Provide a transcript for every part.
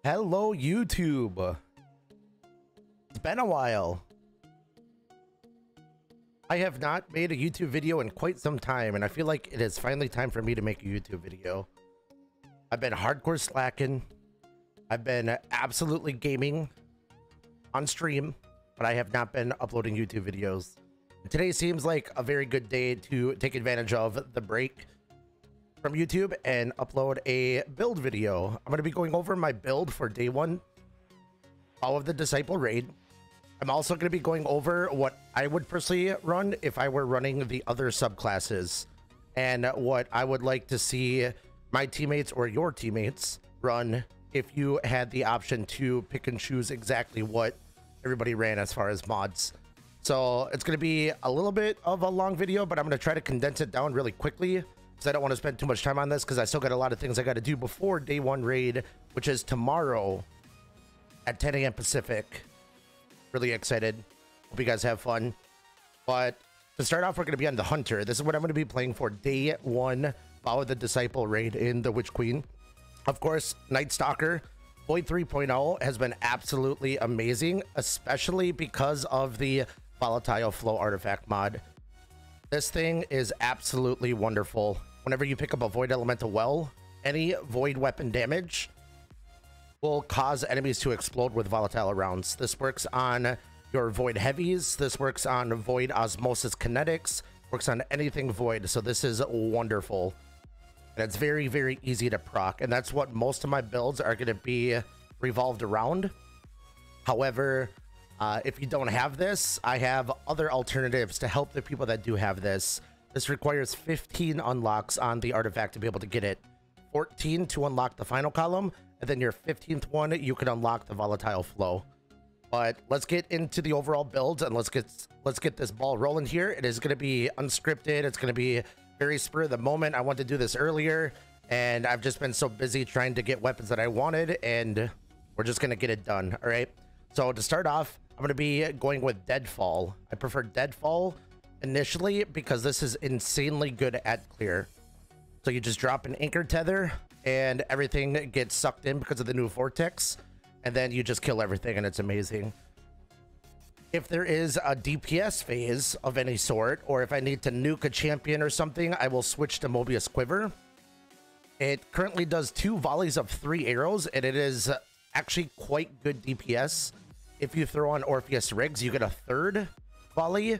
Hello, YouTube. It's been a while. I have not made a YouTube video in quite some time, and I feel like it is finally time for me to make a YouTube video. I've been hardcore slacking. I've been absolutely gaming on stream, but I have not been uploading YouTube videos. Today seems like a very good day to take advantage of the break from YouTube and upload a build video. I'm going to be going over my build for day one of the Disciple raid. I'm also going to be going over what I would personally run if I were running the other subclasses, and what I would like to see my teammates or your teammates run if you had the option to pick and choose exactly what everybody ran as far as mods. So it's going to be a little bit of a long video, but I'm going to try to condense it down really quickly because I don't want to spend too much time on this, because I still got a lot of things I got to do before day one raid, which is tomorrow at 10 a.m. Pacific. Really excited. Hope you guys have fun. But to start off, we're going to be on the Hunter. This is what I'm going to be playing for day one of the Disciple raid in the Witch Queen. Of course, Night Stalker Void 3.0 has been absolutely amazing, especially because of the Volatile Flow Artifact mod. This thing is absolutely wonderful. Whenever you pick up a Void Elemental well, any Void weapon damage will cause enemies to explode with volatile rounds. This works on your Void Heavies. This works on Void Osmosis Kinetics. Works on anything Void. So this is wonderful. And it's very, very easy to proc. And that's what most of my builds are going to be revolved around. However, if you don't have this, I have other alternatives to help the people that do have this. This requires 15 unlocks on the artifact to be able to get it. 14 to unlock the final column, and then your 15th one, you can unlock the Volatile Flow. But let's get into the overall build, and let's get this ball rolling here. It is going to be unscripted. It's going to be very spur of the moment. I wanted to do this earlier, and I've just been so busy trying to get weapons that I wanted, and we're just going to get it done. All right. So to start off, I'm going to be going with Deadfall. I prefer Deadfall initially because this is insanely good at clear. So you just drop an anchor tether and everything gets sucked in because of the new vortex, and then you just kill everything, and it's amazing. If there is a DPS phase of any sort, or if I need to nuke a champion or something, I will switch to Mobius Quiver. It currently does 2 volleys of 3 arrows, and it is actually quite good DPS. If you throw on Orpheus Rigs, you get a 3rd volley,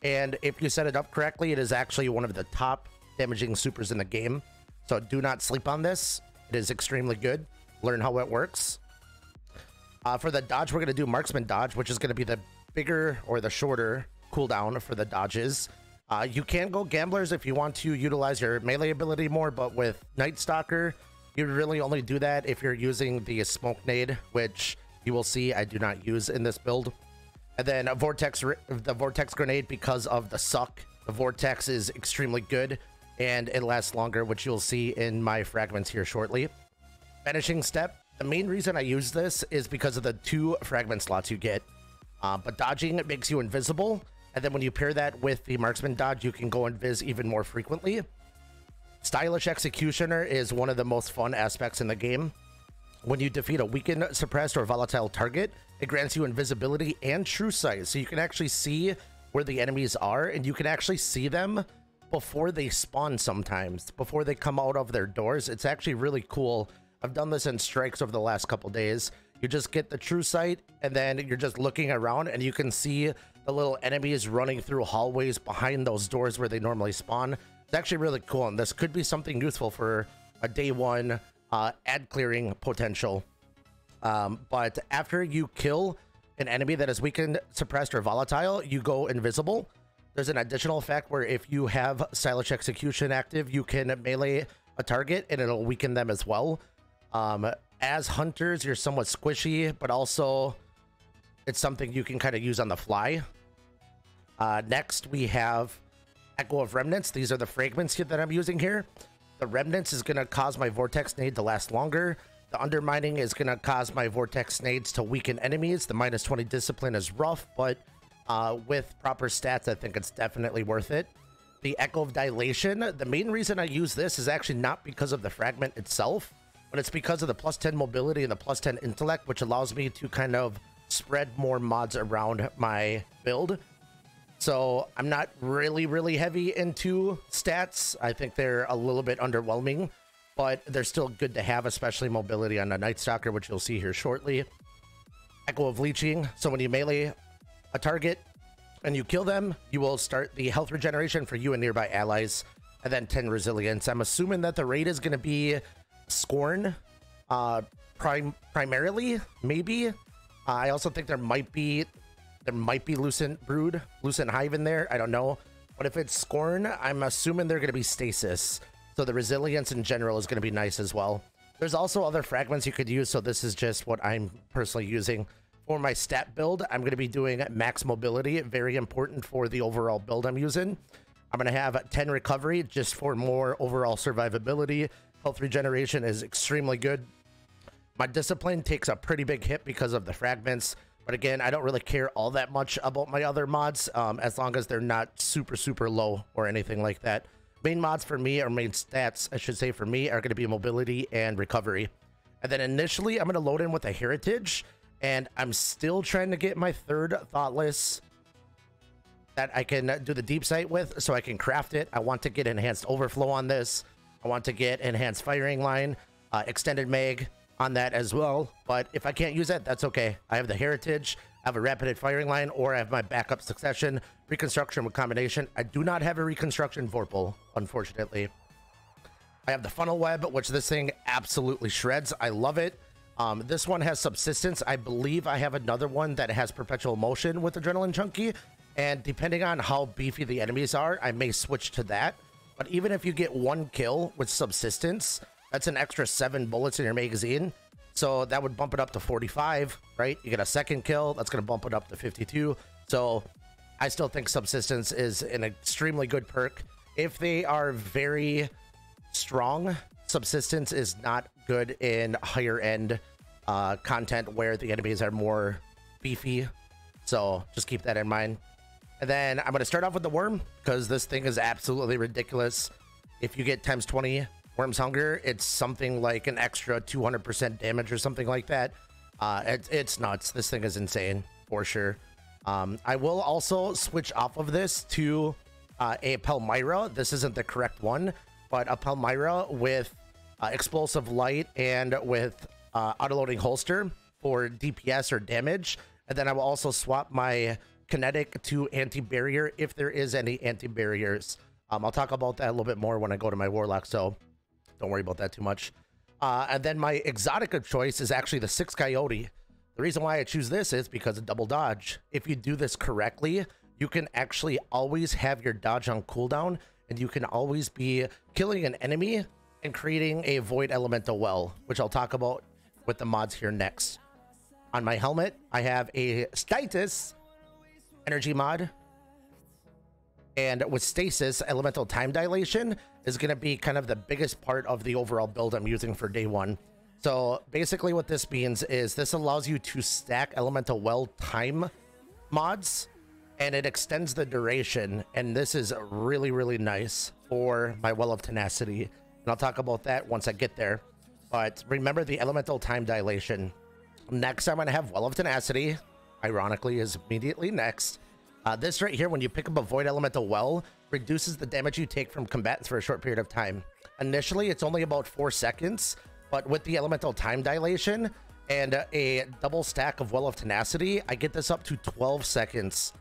and if you set it up correctly, it is actually one of the top damaging supers in the game. So do not sleep on this. It is extremely good. Learn how it works. For the dodge, we're going to do Marksman Dodge, which is going to be the bigger or the shorter cooldown for the dodges. You can go Gamblers if you want to utilize your melee ability more, but with Night Stalker, you really only do that if you're using the Smoke Nade, which you will see I do not use in this build. And then the Vortex Grenade, because of the suck, the Vortex is extremely good, and it lasts longer, which you'll see in my fragments here shortly. Vanishing Step, the main reason I use this is because of the 2 fragment slots you get. But dodging, it makes you invisible, and then when you pair that with the Marksman Dodge, you can go invis even more frequently. Stylish Executioner is one of the most fun aspects in the game. When you defeat a weakened, suppressed, or volatile target, it grants you invisibility and true sight, so you can actually see where the enemies are, and you can actually see them before they spawn sometimes, before they come out of their doors. It's actually really cool. I've done this in strikes over the last couple days. You just get the true sight, and then you're just looking around, and you can see the little enemies running through hallways behind those doors where they normally spawn. It's actually really cool, and this could be something useful for a day one ad clearing potential. But after you kill an enemy that is weakened, suppressed, or volatile, you go invisible. There's an additional effect where if you have Stylish Execution active, you can melee a target and it'll weaken them as well. As hunters, you're somewhat squishy, but also it's something you can kind of use on the fly. Next, we have Echo of Remnants. These are the fragments that I'm using here. The Remnants is going to cause my Vortex Nade to last longer. The Undermining is going to cause my Vortex Nades to weaken enemies. The minus 20 Discipline is rough, but with proper stats, I think it's definitely worth it. The Echo of Dilation, the main reason I use this is actually not because of the fragment itself. but it's because of the plus 10 mobility and the plus 10 intellect, which allows me to kind of spread more mods around my build. So I'm not really heavy into stats. I think they're a little bit underwhelming, but they're still good to have, especially mobility on a Night Stalker, which you'll see here shortly. Echo of Leeching, so when you melee a target and you kill them, you will start the health regeneration for you and nearby allies, and then 10 resilience. I'm assuming that the raid is going to be Scorn, primarily, maybe. I also think there might be Lucent Brood, Lucent Hive in there. I don't know. But if it's Scorn, I'm assuming they're going to be Stasis. So the resilience in general is going to be nice as well. There's also other fragments you could use, so this is just what I'm personally using. For my stat build, I'm going to be doing max mobility, very important for the overall build I'm using. I'm going to have 10 recovery just for more overall survivability. Health regeneration is extremely good. My discipline takes a pretty big hit because of the fragments, but again, I don't really care all that much about my other mods, as long as they're not super low or anything like that. Main mods for me, or main stats, I should say, for me, are going to be mobility and recovery. And then initially, I'm going to load in with a heritage, and I'm still trying to get my third thoughtless that I can do the deep sight with, so I can craft it. I want to get enhanced overflow on this. I want to get enhanced firing line, extended mag on that as well. But if I can't use it, that's okay. I have the heritage, I have a rapid hit firing line, or I have my backup succession, reconstruction with combination. I do not have a reconstruction Vorpal, unfortunately. I have the funnel web, which this thing absolutely shreds. I love it. This one has subsistence. I believe I have another one that has perpetual motion with adrenaline chunky, and depending on how beefy the enemies are, I may switch to that. But even if you get one kill with subsistence, that's an extra 7 bullets in your magazine. So that would bump it up to 45, right? You get a second kill, that's going to bump it up to 52. So I still think subsistence is an extremely good perk. If they are very strong, subsistence is not good in higher end content where the enemies are more beefy. So just keep that in mind. And then I'm going to start off with the worm, because this thing is absolutely ridiculous. If you get times 20 Worm's Hunger, it's something like an extra 200% damage or something like that. It's nuts. This thing is insane for sure. I will also switch off of this to a Palmyra. This isn't the correct one, but a Palmyra with explosive light and with autoloading holster for DPS or damage. And then I will also swap my kinetic to anti-barrier if there is any anti-barriers. I'll talk about that a little bit more when I go to my Warlock, so don't worry about that too much. And then my exotic of choice is actually the 6 Coyote. The reason why I choose this is because of double dodge. If you do this correctly, you can actually always have your dodge on cooldown, and you can always be killing an enemy and creating a void elemental well, which I'll talk about with the mods here next. On my helmet, I have a Status energy mod, and with stasis, elemental time dilation is going to be kind of the biggest part of the overall build I'm using for day one. So basically what this means is this allows you to stack elemental well time mods, and it extends the duration, and this is really nice for my Well of Tenacity, and I'll talk about that once I get there. But remember the elemental time dilation. Next, I'm going to have Well of Tenacity, ironically, is immediately next. This right here, when you pick up a Void Elemental Well, reduces the damage you take from combatants for a short period of time. Initially, it's only about 4 seconds, but with the Elemental Time Dilation and a double stack of Well of Tenacity, I get this up to 12 seconds.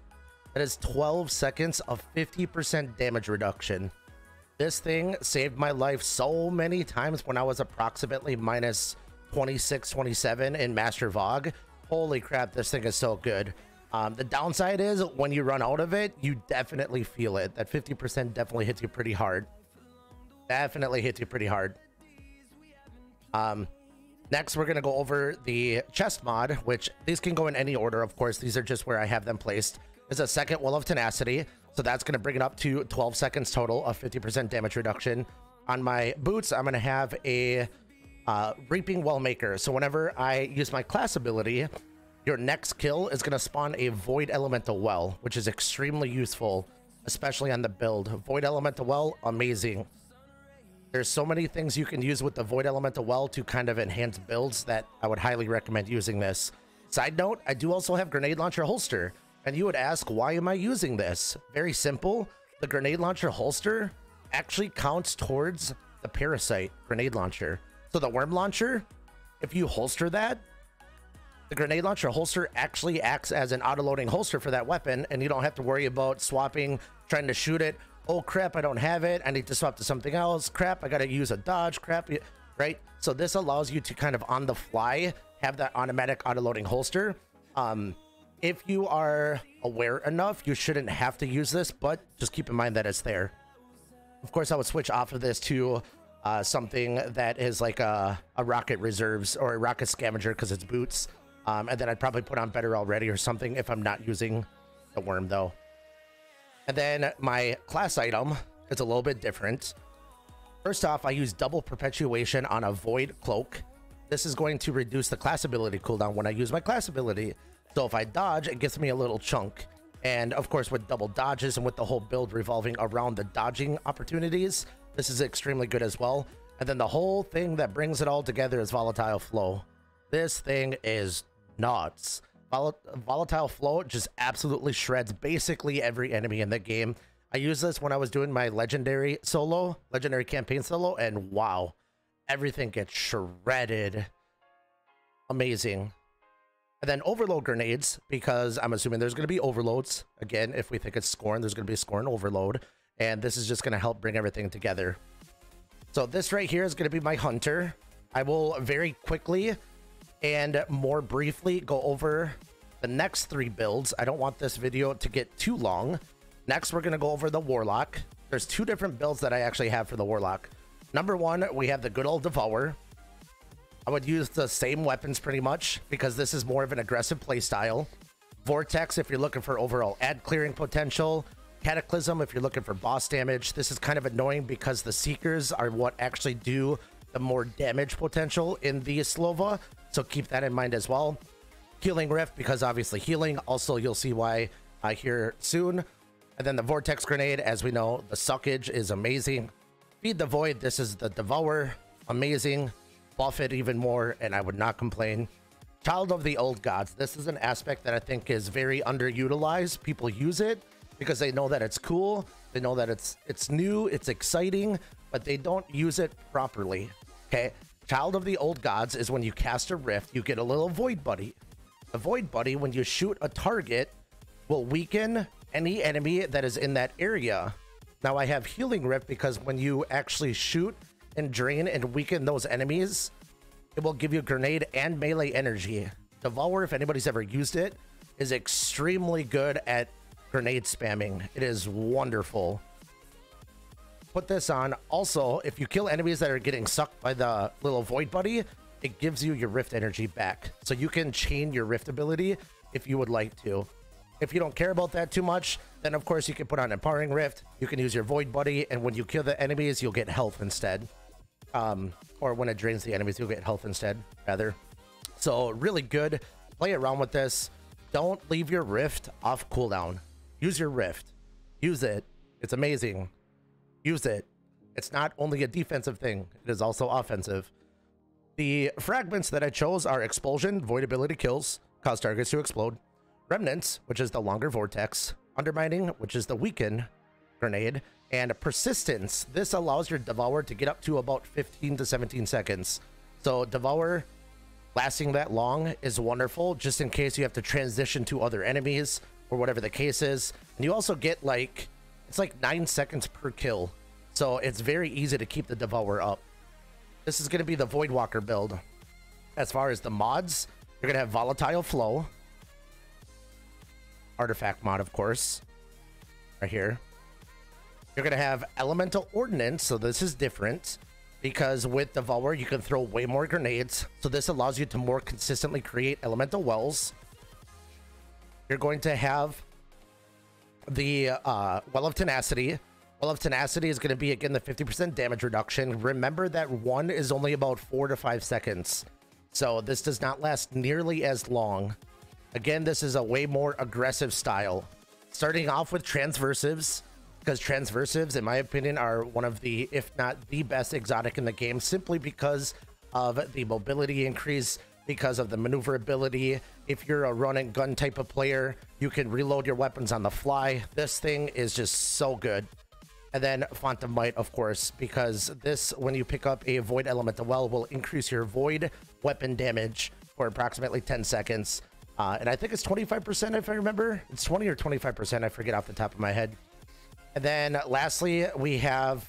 That is 12 seconds of 50% damage reduction. This thing saved my life so many times when I was approximately minus 26, 27 in Master Vogue. Holy crap, this thing is so good. The downside is when you run out of it, you definitely feel it. That 50% definitely hits you pretty hard. Definitely hits you pretty hard. Next, we're going to go over the chest mod, which these can go in any order, of course. These are just where I have them placed. There's a second Well of Tenacity, so that's going to bring it up to 12 seconds total of 50% damage reduction. On my boots, I'm going to have a Reaping Wellmaker. So whenever I use my class ability, your next kill is going to spawn a Void Elemental Well, which is extremely useful, especially on the build. Void Elemental Well, amazing. There's so many things you can use with the Void Elemental Well to kind of enhance builds that I would highly recommend using this. Side note, I do also have Grenade Launcher Holster, and you would ask, why am I using this? Very simple. The Grenade Launcher Holster actually counts towards the Parasite Grenade Launcher. So the Worm Launcher, if you holster that, the Grenade Launcher Holster actually acts as an auto-loading holster for that weapon, and you don't have to worry about swapping, trying to shoot it. Oh crap, I don't have it. I need to swap to something else. Crap, I gotta use a dodge. Crap, right? So this allows you to kind of on the fly have that automatic auto-loading holster. If you are aware enough, you shouldn't have to use this, but just keep in mind that it's there. Of course, I would switch off of this to something that is like a rocket reserves or a rocket scavenger because it's boots. And then I'd probably put on better already or something if I'm not using the worm though. And then my class item is a little bit different. First off, I use double perpetuation on a void cloak. This is going to reduce the class ability cooldown when I use my class ability. So if I dodge, it gives me a little chunk. And of course, with double dodges and with the whole build revolving around the dodging opportunities, this is extremely good as well. And then the whole thing that brings it all together is Volatile Flow. This thing is nuts. Volatile Flow just absolutely shreds basically every enemy in the game. I used this when I was doing my legendary campaign solo, and wow, everything gets shredded. Amazing. And then overload grenades, because I'm assuming there's going to be overloads. Again, if we think it's Scorn, there's going to be Scorn overload. And this is just going to help bring everything together. So this right here is going to be my Hunter. I will very quickly and more briefly go over the next 3 builds. I don't want this video to get too long. Next, we're going to go over the Warlock. There's 2 different builds that I actually have for the Warlock. Number 1, we have the good old Devour. I would use the same weapons pretty much because this is more of an aggressive playstyle. Vortex if you're looking for overall ad clearing potential. Cataclysm if you're looking for boss damage. This is kind of annoying because the Seekers are what actually do the more damage potential in the Slova, so keep that in mind as well. Healing Rift because obviously healing. Also, you'll see why here soon. And then the Vortex Grenade, as we know, the suckage is amazing. Feed the Void, this is the Devour, amazing. Buff it even more, and I would not complain. Child of the Old Gods, this is an aspect that I think is very underutilized. People use it because they know that it's cool, they know that it's new, it's exciting, but they don't use it properly. Okay, Child of the Old Gods is when you cast a rift, you get a little Void Buddy. The Void Buddy, when you shoot a target, will weaken any enemy that is in that area. Now I have Healing Rift because when you actually shoot and drain and weaken those enemies, it will give you grenade and melee energy. Devour, if anybody's ever used it, is extremely good at grenade spamming. It is wonderful. Put this on. Also, if you kill enemies that are getting sucked by the little Void Buddy, it gives you your Rift energy back. So you can chain your Rift ability if you would like to. If you don't care about that too much, then of course you can put on Empowering Rift. You can use your Void Buddy, and when you kill the enemies, you'll get health instead. Or when it drains the enemies, you'll get health instead, rather. So really good. Play around with this. Don't leave your Rift off cooldown. Use your Rift. Use it. It's amazing. Use it. It's not only a defensive thing, it is also offensive. The fragments that I chose are Expulsion, Void Ability Kills, cause targets to explode. Remnants, which is the longer Vortex. Undermining, which is the Weaken Grenade. And Persistence, this allows your Devour to get up to about 15 to 17 seconds. So Devour lasting that long is wonderful, just in case you have to transition to other enemies or whatever the case is. And you also get like, it's like 9 seconds per kill. So it's very easy to keep the Devour up. This is going to be the Voidwalker build. As far as the mods, you're going to have Volatile Flow. Artifact mod, of course. Right here. You're going to have Elemental Ordnance, so this is different. Because with Devour, you can throw way more grenades. So this allows you to more consistently create Elemental Wells. You're going to have the Well of Tenacity. Well of Tenacity is going to be, again, the 50% damage reduction. Remember that 1 is only about 4 to 5 seconds. So this does not last nearly as long. Again, this is a way more aggressive style. Starting off with Transversives. because transversives, in my opinion, are one of the, if not the best exotic in the game, simply because of the mobility increase, because of the maneuverability. If you're a run and gun type of player, you can reload your weapons on the fly. This thing is just so good. And then Phantom Might, of course, because this, when you pick up a Void Elemental Well, will increase your Void weapon damage for approximately 10 seconds. And I think it's 25% if I remember. It's 20 or 25%, I forget off the top of my head. And then lastly, we have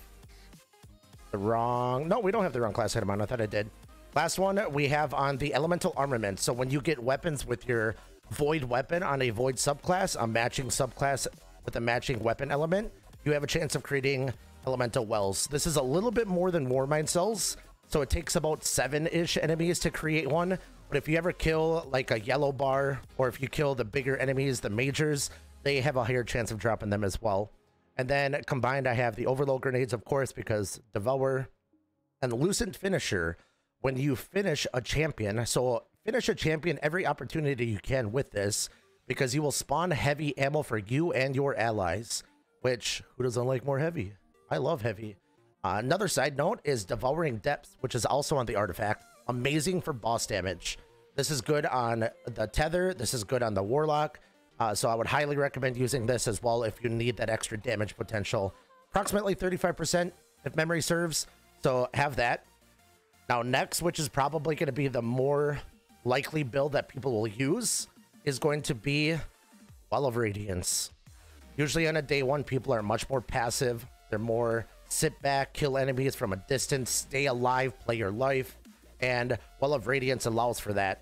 the wrong... No, we don't have the wrong class item on. I thought I did. Last one we have on the Elemental Armament. So when you get weapons with your Void weapon on a Void subclass, a matching subclass with a matching weapon element, you have a chance of creating Elemental Wells. This is a little bit more than Warmind Cells, so it takes about 7-ish enemies to create one. But if you ever kill like a yellow bar, or if you kill the bigger enemies, the majors, they have a higher chance of dropping them as well. And then combined, I have the Overload Grenades, of course, because Devour and the Lucent Finisher. When you finish a champion, so finish a champion every opportunity you can with this, because you will spawn heavy ammo for you and your allies, which, who doesn't like more heavy? I love heavy. Another side note is Devouring Depths, which is also on the artifact. Amazing for boss damage. This is good on the Tether. This is good on the Warlock. So I would highly recommend using this as well if you need that extra damage potential. Approximately 35% if memory serves. So have that. Now next, which is probably going to be the more likely build that people will use, is going to be Well of Radiance. Usually on a day one, people are much more passive. They're more sit back, kill enemies from a distance, stay alive, play your life. And Well of Radiance allows for that.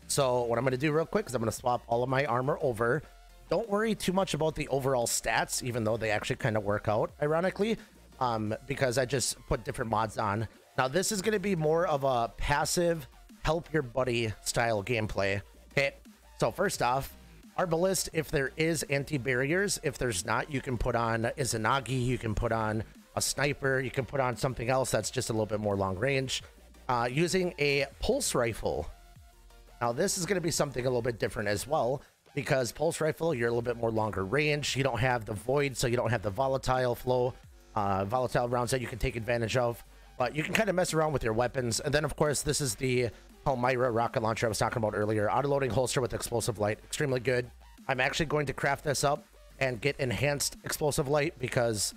So what I'm going to do real quick is I'm going to swap all of my armor over. Don't worry too much about the overall stats, even though they actually kind of work out, ironically, because I just put different mods on. Now, this is going to be more of a passive, help your buddy style gameplay. Okay, so first off, Arbalist, if there is anti-barriers. If there's not, you can put on Izanagi, you can put on a sniper, you can put on something else that's just a little bit more long range. Using a pulse rifle. Now, this is going to be something a little bit different as well, because pulse rifle, you're a little bit more longer range. You don't have the void, so you don't have the volatile flow, volatile rounds that you can take advantage of. But you can kind of mess around with your weapons. And then, of course, this is the Palmyra rocket launcher I was talking about earlier. Autoloading holster with explosive light. Extremely good. I'm actually going to craft this up and get enhanced explosive light, because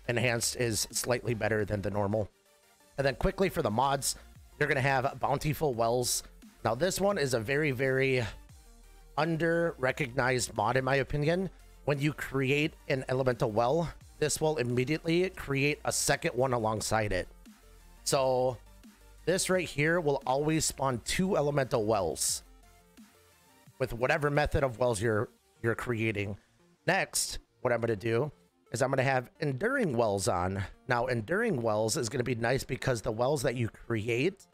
enhanced is slightly better than the normal. And then quickly for the mods, you're going to have Bountiful Wells. Now, this one is a very, very under-recognized mod, in my opinion. When you create an elemental well, this will immediately create a second one alongside it. So this right here will always spawn 2 elemental wells with whatever method of wells you're creating. Next, what I'm going to do is I'm going to have Enduring Wells on. Now, Enduring Wells is going to be nice because the wells that you create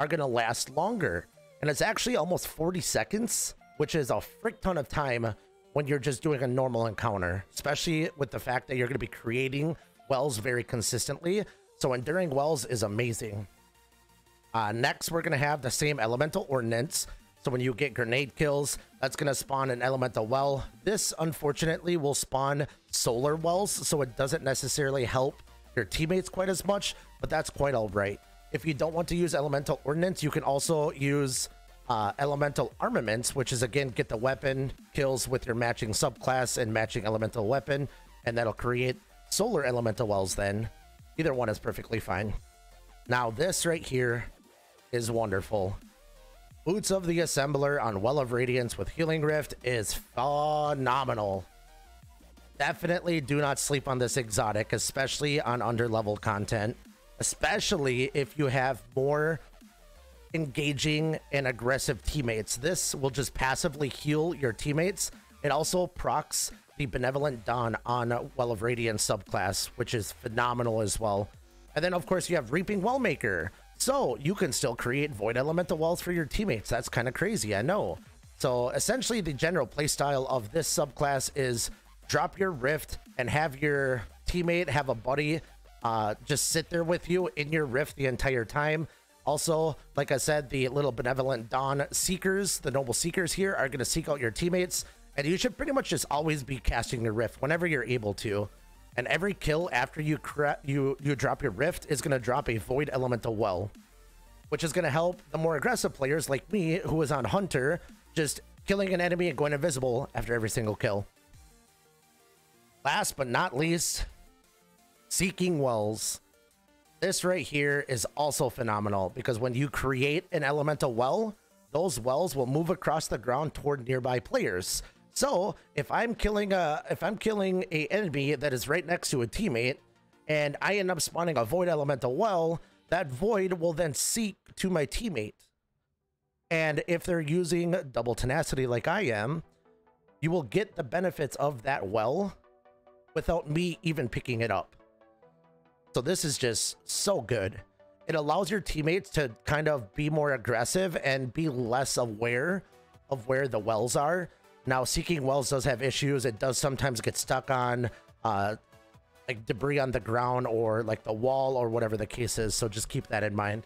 are going to last longer. And it's actually almost 40 seconds, which is a frick ton of time when you're just doing a normal encounter, especially with the fact that you're going to be creating wells very consistently. So Enduring Wells is amazing. Next, we're going to have the same elemental ordnance. So when you get grenade kills, that's going to spawn an elemental well. This, unfortunately, will spawn solar wells, so it doesn't necessarily help your teammates quite as much, but that's quite all right. If you don't want to use elemental ordnance, you can also use elemental armaments, which is, again, get the weapon kills with your matching subclass and matching elemental weapon, and that'll create solar elemental wells then. Either one is perfectly fine. Now, this right here is wonderful. Boots of the Assembler on Well of Radiance with Healing Rift is phenomenal. Definitely do not sleep on this exotic, especially on underlevel content, especially if you have more engaging and aggressive teammates. This will just passively heal your teammates. It also procs the Benevolent Dawn on Well of Radiance subclass, which is phenomenal as well. And then, of course, you have Reaping Wellmaker. So you can still create void elemental wells for your teammates. That's kind of crazy, I know. So essentially, the general playstyle of this subclass is drop your rift and have your teammate, have a buddy, just sit there with you in your rift the entire time. Also, like I said, the little Benevolent Dawn Seekers, the Noble Seekers here, are going to seek out your teammates. And you should pretty much just always be casting your rift whenever you're able to. and every kill after you drop your rift is going to drop a void elemental well, which is going to help the more aggressive players like me, who is on hunter, just killing an enemy and going invisible after every single kill. Last but not least, seeking wells. This right here is also phenomenal, because when you create an elemental well, those wells will move across the ground toward nearby players. So if I'm killing a enemy that is right next to a teammate, and I end up spawning a void elemental well, that void will then seek to my teammate. And if they're using double tenacity like I am, you will get the benefits of that well without me even picking it up. So this is just so good. It allows your teammates to kind of be more aggressive and be less aware of where the wells are. Now, seeking wells does have issues. It does sometimes get stuck on like debris on the ground or like the wall or whatever the case is. So just keep that in mind.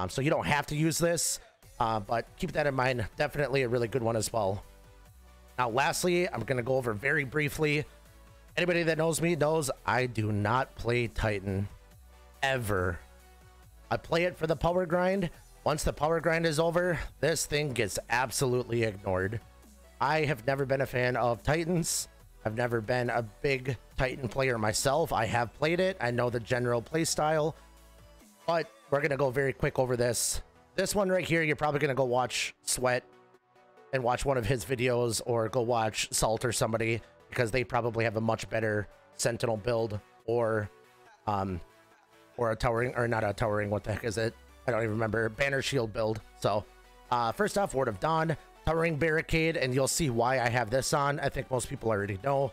So you don't have to use this, but keep that in mind. Definitely a really good one as well. Now, lastly, I'm going to go over very briefly. Anybody that knows me knows I do not play Titan ever. I play it for the power grind. Once the power grind is over, this thing gets absolutely ignored. I have never been a fan of Titans. I've never been a big Titan player myself. I have played it. I know the general play style, but we're going to go very quick over this. This one right here, you're probably going to go watch Sweat and watch one of his videos, or go watch Salt or somebody, because they probably have a much better Sentinel build, or a towering, or not a towering, what the heck is it? I don't even remember. Banner shield build. So first off, Word of Dawn, towering barricade, and you'll see why I have this on. I think most people already know.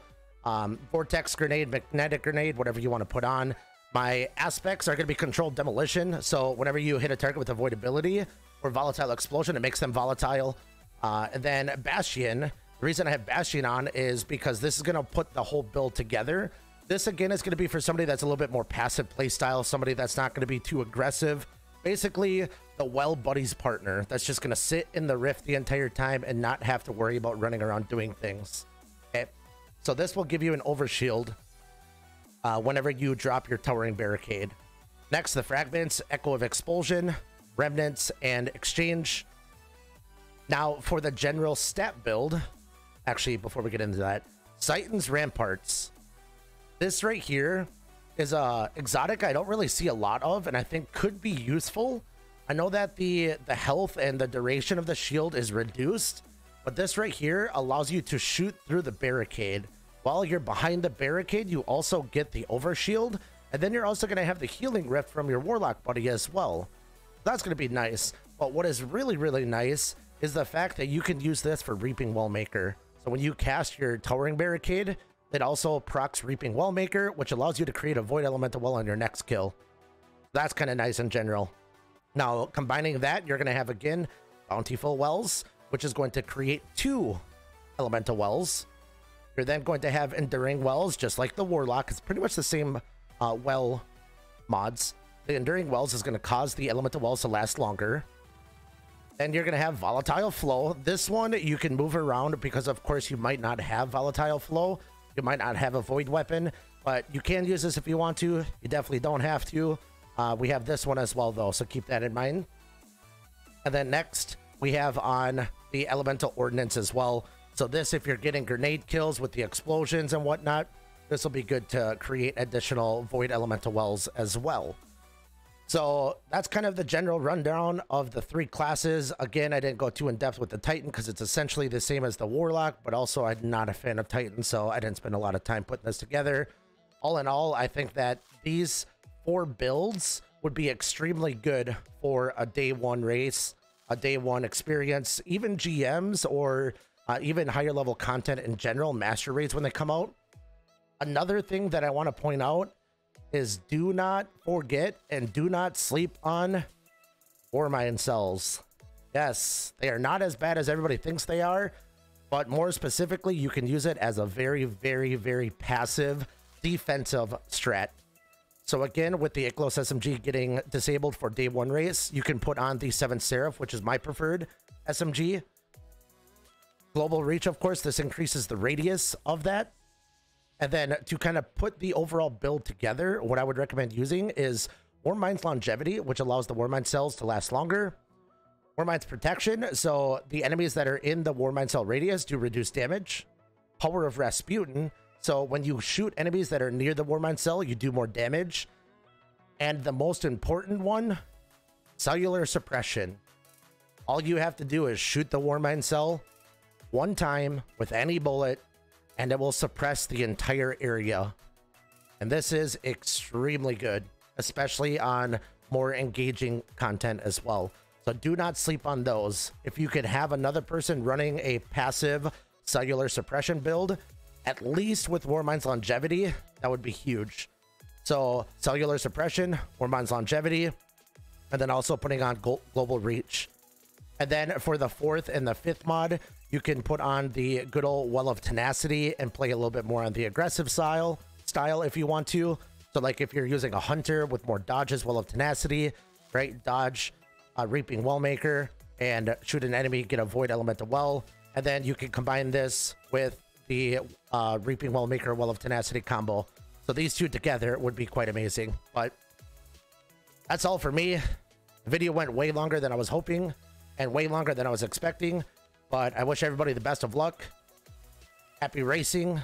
Vortex grenade, magnetic grenade, whatever you want to put on. My aspects are going to be controlled demolition, so whenever you hit a target with avoidability or volatile explosion, it makes them volatile. And then Bastion. The reason I have Bastion on is because this is going to put the whole build together. This, again, is going to be for somebody that's a little bit more passive playstyle, somebody that's not going to be too aggressive. Basically, the well buddies partner that's just going to sit in the rift the entire time and not have to worry about running around doing things. Okay, so this will give you an overshield whenever you drop your towering barricade. Next, the fragments, Echo of Expulsion, Remnants, and Exchange. Now, for the general stat build, actually, before we get into that, Titan's Ramparts. This right here is a exotic I don't really see a lot of, and I think could be useful. I know that the health and the duration of the shield is reduced, but this right here allows you to shoot through the barricade. While you're behind the barricade, you also get the overshield, and then you're also going to have the healing rift from your Warlock buddy as well. That's going to be nice. But what is really, really nice is the fact that you can use this for Reaping Wellmaker. So when you cast your towering barricade, it also procs Reaping Wellmaker, which allows you to create a void elemental well on your next kill. That's kind of nice in general. Now, combining that, you're going to have, again, Bountiful Wells, which is going to create 2 elemental wells. You're then going to have Enduring Wells, just like the Warlock. It's pretty much the same well mods. The Enduring Wells is going to cause the elemental wells to last longer. Then you're going to have Volatile Flow. This one you can move around because, of course, you might not have Volatile Flow. You might not have a Void Weapon, but you can use this if you want to. You definitely don't have to. We have this one as well, though, so keep that in mind. And then next, we have on the Elemental Ordnance as well. So this, if you're getting grenade kills with the explosions and whatnot, this will be good to create additional Void Elemental Wells as well. So that's kind of the general rundown of the 3 classes. Again, I didn't go too in depth with the Titan because it's essentially the same as the Warlock, but also I'm not a fan of Titan, so I didn't spend a lot of time putting this together. All in all, I think that these 4 builds would be extremely good for a day 1 race, a day 1 experience, even GMs, or even higher level content in general, master raids when they come out. Another thing that I want to point out is do not forget and do not sleep on Warmind Cells. Yes, they are not as bad as everybody thinks they are, but more specifically, you can use it as a very, very, very passive defensive strat. So again, with the Iklos SMG getting disabled for day 1 race, you can put on the 7 Seraph, which is my preferred SMG. Global Reach, of course, this increases the radius of that. And then to kind of put the overall build together, what I would recommend using is Warmind's Longevity, which allows the Warmind Cells to last longer. Warmind's Protection, so the enemies that are in the Warmind Cell radius do reduce damage. Power of Rasputin, so when you shoot enemies that are near the Warmind Cell, you do more damage. And the most important one, Cellular Suppression. All you have to do is shoot the Warmind Cell one time with any bullet, and it will suppress the entire area. And this is extremely good, especially on more engaging content as well. So do not sleep on those. If you could have another person running a passive cellular suppression build, at least with Warmind's Longevity, that would be huge. So cellular suppression, Warmind's Longevity, and then also putting on global reach. And then for the 4th and the 5th mod, you can put on the good old Well of Tenacity and play a little bit more on the aggressive style if you want to. So like if you're using a hunter with more dodges, Well of Tenacity, right? Dodge, Reaping Wellmaker, and shoot an enemy, get a Void Elemental Well. And then you can combine this with the Reaping Wellmaker, Well of Tenacity combo. So these two together would be quite amazing. But that's all for me. The video went way longer than I was hoping and way longer than I was expecting. But I wish everybody the best of luck. Happy racing.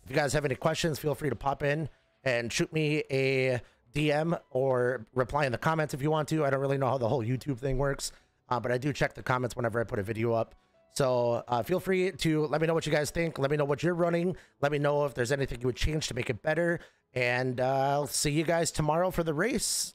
If you guys have any questions, feel free to pop in and shoot me a DM or reply in the comments if you want to. I don't really know how the whole YouTube thing works, but I do check the comments whenever I put a video up. So feel free to let me know what you guys think. Let me know what you're running. Let me know if there's anything you would change to make it better. And I'll see you guys tomorrow for the race.